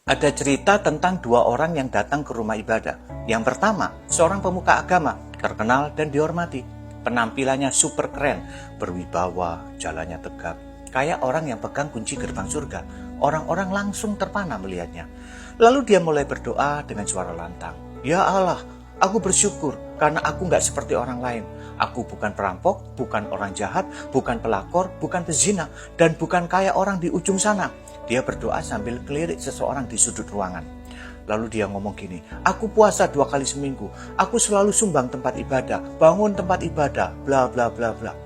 Ada cerita tentang dua orang yang datang ke rumah ibadah. Yang pertama, seorang pemuka agama, terkenal dan dihormati. Penampilannya super keren, berwibawa, jalannya tegap. Kayak orang yang pegang kunci gerbang surga. Orang-orang langsung terpana melihatnya. Lalu dia mulai berdoa dengan suara lantang. Ya Allah, aku bersyukur karena aku nggak seperti orang lain. Aku bukan perampok, bukan orang jahat, bukan pelakor, bukan pezina, dan bukan kayak orang di ujung sana. Dia berdoa sambil kelirik seseorang di sudut ruangan. Lalu dia ngomong gini, aku puasa 2 kali seminggu, aku selalu sumbang tempat ibadah, bangun tempat ibadah, bla bla bla bla.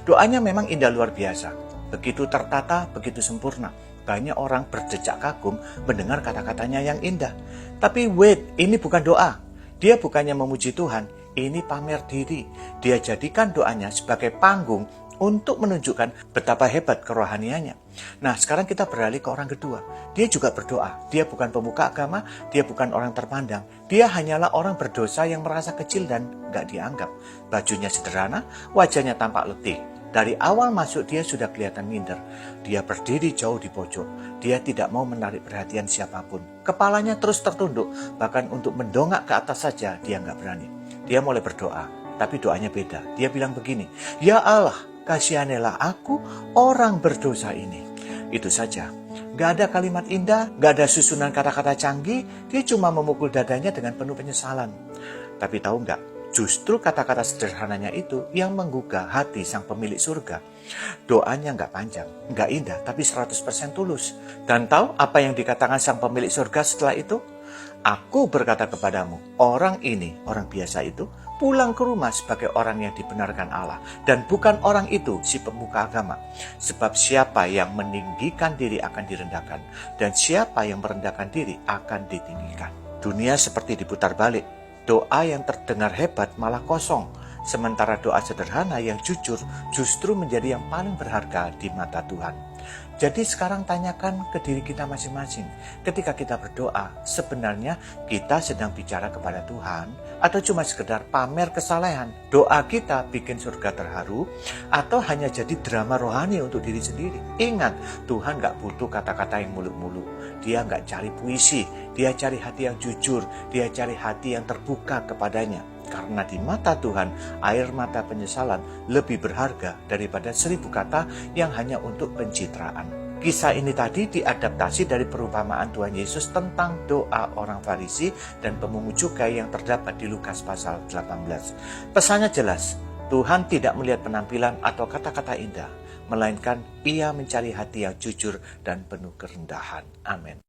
Doanya memang indah luar biasa, begitu tertata, begitu sempurna. Banyak orang berdecak kagum mendengar kata-katanya yang indah. Tapi wait, ini bukan doa. Dia bukannya memuji Tuhan, ini pamer diri. Dia jadikan doanya sebagai panggung untuk menunjukkan betapa hebat kerohaniannya. Nah, sekarang kita beralih ke orang kedua. Dia juga berdoa. Dia bukan pemuka agama, dia bukan orang terpandang. Dia hanyalah orang berdosa yang merasa kecil dan gak dianggap. Bajunya sederhana, wajahnya tampak letih. Dari awal masuk dia sudah kelihatan minder. Dia berdiri jauh di pojok. Dia tidak mau menarik perhatian siapapun. Kepalanya terus tertunduk, bahkan untuk mendongak ke atas saja dia nggak berani. Dia mulai berdoa, tapi doanya beda. Dia bilang begini, Ya Allah, kasihanilah aku orang berdosa ini. Itu saja. Gak ada kalimat indah, gak ada susunan kata-kata canggih. Dia cuma memukul dadanya dengan penuh penyesalan. Tapi tahu nggak? Justru kata-kata sederhananya itu yang menggugah hati sang pemilik surga. Doanya nggak panjang, nggak indah, tapi 100% tulus. Dan tahu apa yang dikatakan sang pemilik surga setelah itu? Aku berkata kepadamu, orang ini, orang biasa itu, pulang ke rumah sebagai orang yang dibenarkan Allah. Dan bukan orang itu, si pemuka agama. Sebab siapa yang meninggikan diri akan direndahkan. Dan siapa yang merendahkan diri akan ditinggikan. Dunia seperti diputar balik. Doa yang terdengar hebat malah kosong. Sementara doa sederhana yang jujur justru menjadi yang paling berharga di mata Tuhan. Jadi sekarang tanyakan ke diri kita masing-masing. Ketika kita berdoa, sebenarnya kita sedang bicara kepada Tuhan atau cuma sekedar pamer kesalehan? Doa kita bikin surga terharu atau hanya jadi drama rohani untuk diri sendiri? Ingat, Tuhan gak butuh kata-kata yang muluk-muluk. Dia gak cari puisi, dia cari hati yang jujur, dia cari hati yang terbuka kepadanya. Karena di mata Tuhan, air mata penyesalan lebih berharga daripada 1000 kata yang hanya untuk pencitraan. Kisah ini tadi diadaptasi dari perumpamaan Tuhan Yesus tentang doa orang Farisi dan pemungut cukai yang terdapat di Lukas pasal 18. Pesannya jelas, Tuhan tidak melihat penampilan atau kata-kata indah, melainkan Ia mencari hati yang jujur dan penuh kerendahan. Amin.